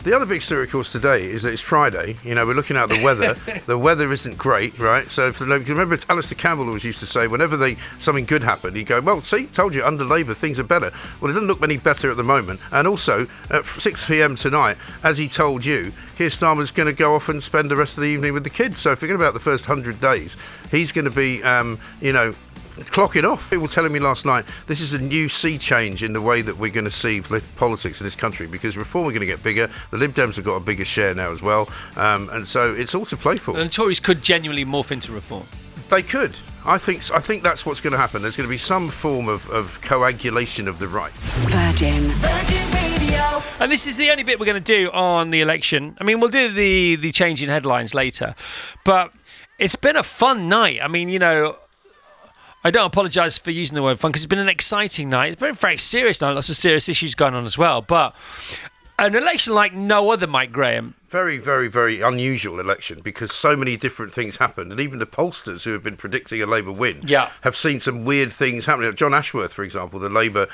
The other big story, of course, today is that it's Friday. You know, we're looking at the weather. The weather isn't great, right? So, remember, Alistair Campbell always used to say, whenever something good happened, he'd go, well, see, told you, under Labour, things are better. Well, it doesn't look any better at the moment. And also, at 6 p.m. tonight, as he told you, Keir Starmer's going to go off and spend the rest of the evening with the kids. So forget about the first 100 days. He's going to be, clocking off. People were telling me last night this is a new sea change in the way that we're going to see politics in this country, because Reform are going to get bigger. The Lib Dems have got a bigger share now as well, and so it's all to play for. And the Tories could genuinely morph into Reform. They could. I think that's what's going to happen. There's going to be some form of coagulation of the right. Virgin Radio. And this is the only bit we're going to do on the election. I mean, we'll do the change in headlines later, but it's been a fun night. I mean, I don't apologise for using the word fun, because it's been an exciting night. It's been a very serious night, lots of serious issues going on as well. But an election like no other, Mike Graham. Very, very, very unusual election, because so many different things happened, and even the pollsters who have been predicting a Labour win have seen some weird things happening. John Ashworth, for example, the Labour,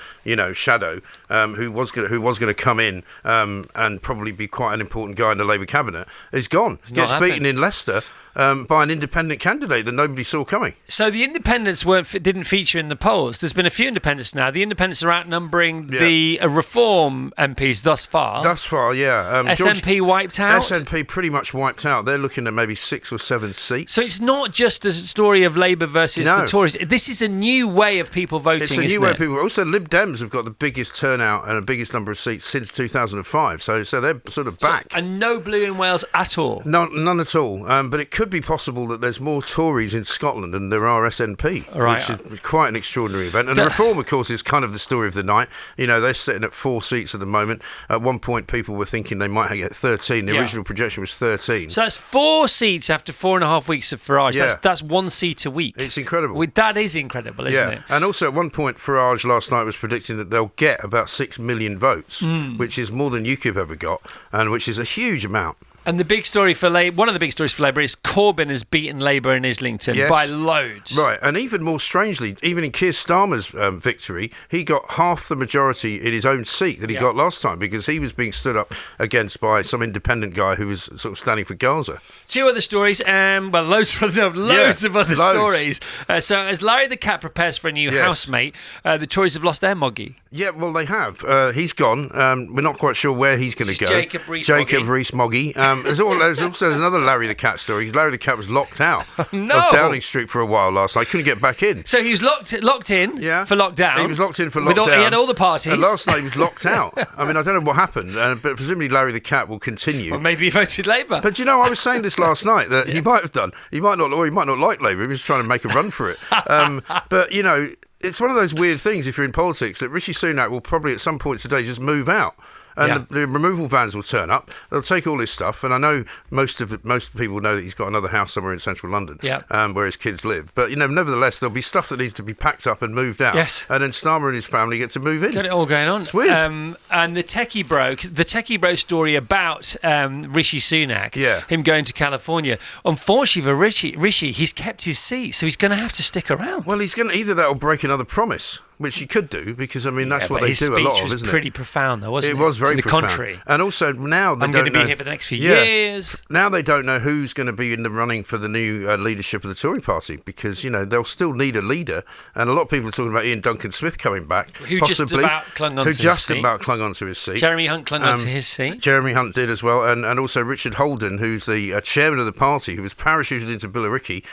shadow, who was going to come in and probably be quite an important guy in the Labour cabinet, is gone. Gets beaten in Leicester by an independent candidate that nobody saw coming. So the independents didn't feature in the polls. There's been a few independents now. The independents are outnumbering the Reform MPs thus far. Thus far, yeah. SNP wiped out. SNP pretty much wiped out. They're looking at maybe 6 or 7 seats. So it's not just a story of Labour versus the Tories. This is a new way of people voting, It's a new way of people. Also, Lib Dems have got the biggest turnout and the biggest number of seats since 2005. So they're sort of back. And no blue in Wales at all? None at all. But it could be possible that there's more Tories in Scotland than there are SNP, which is quite an extraordinary event. And the Reform, of course, is kind of the story of the night. They're sitting at 4 seats at the moment. At one point, people were thinking they might get 13. The original projection was 13. So that's 4 seats after 4.5 weeks of Farage. Yeah. That's 1 seat a week. It's incredible. That is incredible, isn't it? And also at one point, Farage last night was predicting that they'll get about 6 million votes, which is more than UKIP ever got, and which is a huge amount. And the big story for Labour, one of the big stories for Labour, is Corbyn has beaten Labour in Islington by loads. Right, and even more strangely, even in Keir Starmer's victory, he got half the majority in his own seat that he got last time, because he was being stood up against by some independent guy who was sort of standing for Gaza. 2 other stories, loads of other stories. So as Larry the Cat prepares for a new housemate, the Tories have lost their Moggy. Yeah, well, they have. He's gone. We're not quite sure where he's going to go. Jacob Rees-Moggy. There's also another Larry the Cat story. Larry the Cat was locked out of Downing Street for a while last night. Couldn't get back in. So he was locked in for lockdown. He was locked in for lockdown. He had all the parties. And last night he was locked out. I mean, I don't know what happened, but presumably Larry the Cat will continue. Or maybe he voted Labour. But I was saying this last night, that he might have done. He might not like Labour. He was trying to make a run for it. But, it's one of those weird things, if you're in politics, that Rishi Sunak will probably at some point today just move out. And the removal vans will turn up. They'll take all his stuff, and I know most people know that he's got another house somewhere in central London, where his kids live. But nevertheless, there'll be stuff that needs to be packed up and moved out. Yes. And then Starmer and his family get to move in. Got it all going on. It's weird. And the techie bro story about Rishi Sunak, him going to California. Unfortunately for Rishi, he's kept his seat, so he's going to have to stick around. Well, he's going to either that or break another promise, which he could do, because that's what they do a lot of, isn't it? His speech was pretty profound, though, wasn't it? It was very profound. To the contrary. And also now I'm going to be here for the next few years. Now they don't know who's going to be in the running for the new leadership of the Tory party, because they'll still need a leader, and a lot of people are talking about Ian Duncan Smith coming back, who possibly, just about clung onto his seat. Jeremy Hunt clung onto his seat. Jeremy Hunt did as well, and also Richard Holden, who's the chairman of the party, who was parachuted into Billericay.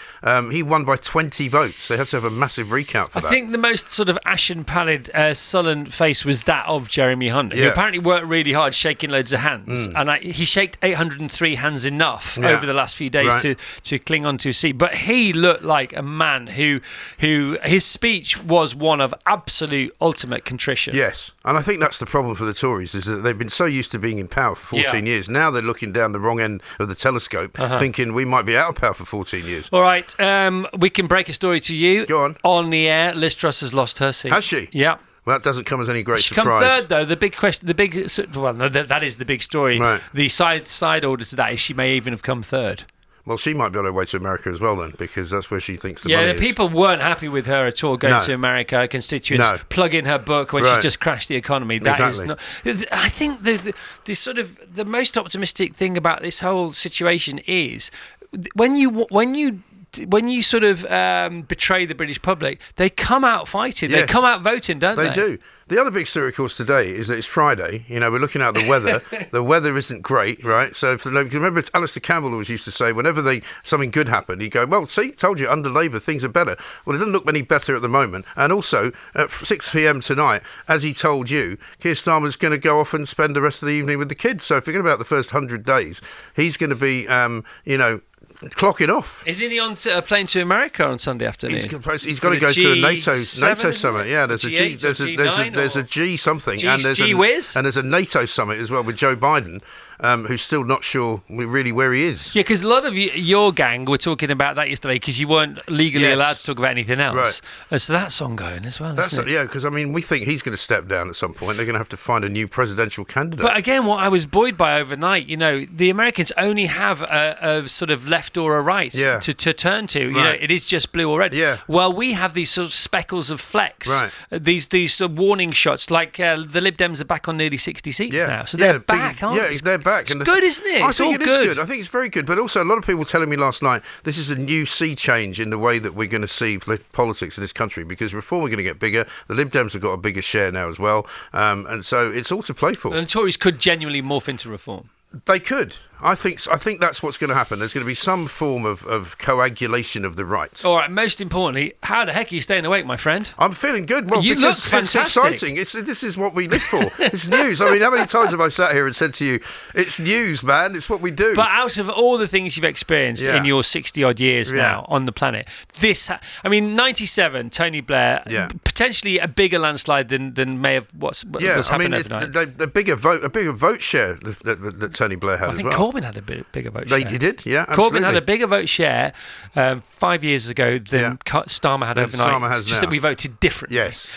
He won by 20 votes. They had to have a massive recount for that. I think the most sort of ashen pallid, sullen face was that of Jeremy Hunt, who apparently worked really hard, shaking loads of hands, and he shaked 803 hands enough over the last few days to cling on to a seat. But he looked like a man who his speech was one of absolute ultimate contrition. Yes, and I think that's the problem for the Tories, is that they've been so used to being in power for 14 years. Now they're looking down the wrong end of the telescope, thinking we might be out of power for 14 years. All right, we can break a story to you. Go on. On the air, Liz Truss has lost her seat. Has she? Yeah. Well, that doesn't come as any great surprise. She come third, though. The big question, that is the big story. Right. The side order to that is she may even have come third. Well, she might be on her way to America as well then, because that's where she thinks the money Yeah, is. the people weren't happy with her at all going to America. Her constituents plug in her book when she's just crashed the economy. That is not. I think the sort of the most optimistic thing about this whole situation is when you sort of betray the British public, they come out fighting. Yes. They come out voting, don't they? They do. The other big story, of course, today is that it's Friday. You know, we're looking at the weather. The weather isn't great, right? So, remember, Alistair Campbell always used to say, whenever something good happened, he'd go, well, see, told you, under Labour, things are better. Well, it doesn't look any better at the moment. And also, at 6 p.m. tonight, as he told you, Keir Starmer's going to go off and spend the rest of the evening with the kids. So forget about the first 100 days. He's going to be, clocking off. Isn't he on a plane to America on Sunday afternoon? He's got to go to a NATO summit. Yeah, there's a G something, and there's a NATO summit as well with Joe Biden, who's still not sure really where he is. Yeah, because a lot of your gang were talking about that yesterday because you weren't legally allowed to talk about anything else. Right. And so that's ongoing as well. Yeah, because we think he's going to step down at some point. They're going to have to find a new presidential candidate. But again, what I was buoyed by overnight, the Americans only have a sort of left or a right to turn to. Right. It is just blue or red. Yeah. Well, we have these sort of speckles of flex. Right. These sort of warning shots, like the Lib Dems are back on nearly 60 seats now. So they're back, aren't they? Yeah, they're back. It's good, isn't it? I think it is good. I think it's very good. But also, a lot of people were telling me last night, this is a new sea change in the way that we're going to see politics in this country, because reform are going to get bigger. The Lib Dems have got a bigger share now as well. And so it's all to play for. And the Tories could genuinely morph into reform. They could. I think that's what's going to happen. There's going to be some form of coagulation of the right. All right, most importantly, how the heck are you staying awake, my friend? I'm feeling good. Well, you look fantastic. It's exciting. This is what we live for. It's news. I mean, how many times have I sat here and said to you, it's news, man. It's what we do. But out of all the things you've experienced in your 60-odd years now on the planet, 97, Tony Blair, potentially a bigger landslide than may have what's happened overnight. A bigger vote share that Tony Blair had as well. I think Corbyn had a bigger vote share. They did, yeah, absolutely. Corbyn had a bigger vote share 5 years ago than Starmer had overnight. Starmer has just now. that we voted differently. Yes.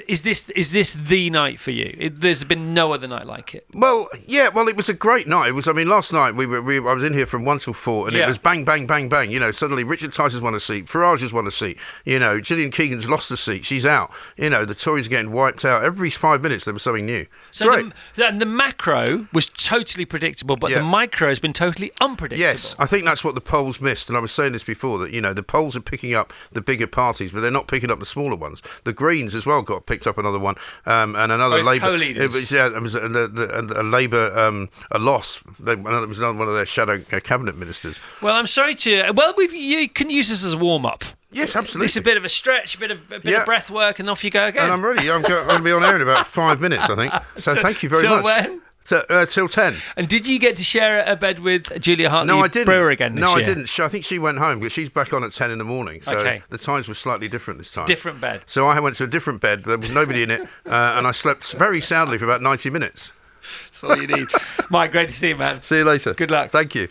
Is this the night for you? There's been no other night like it. Well, yeah. Well, it was a great night. It was. I mean, last night I was in here from 1 till 4, and it was bang, bang, bang, bang. Suddenly Richard Tyson's won a seat, Farage has won a seat. Gillian Keegan's lost a seat. She's out. The Tories are getting wiped out. Every 5 minutes there was something new. So great. The macro was totally predictable, but the micro has been totally unpredictable. Yes, I think that's what the polls missed, and I was saying this before, that the polls are picking up the bigger parties, but they're not picking up the smaller ones. The Greens as well picked up another one, and another Labour. It was a Labour a loss. It was another one of their shadow cabinet ministers. Well, I'm sorry to. Well, you can use this as a warm up. Yes, absolutely. It's a bit of a stretch, a bit of breath work, and off you go again. And I'm ready. I'm going to be on air in about 5 minutes, I think. So thank you very much. Till when? Till 10. And did you get to share a bed with Julia Hartley-Brewer again this year? No, I didn't. I think she went home, but she's back on at 10 in the morning. So the times were slightly different this time. Different bed. So I went to a different bed. There was nobody in it, and I slept very soundly for about 90 minutes. That's all you need. Mike, great to see you, man. See you later. Good luck. Thank you.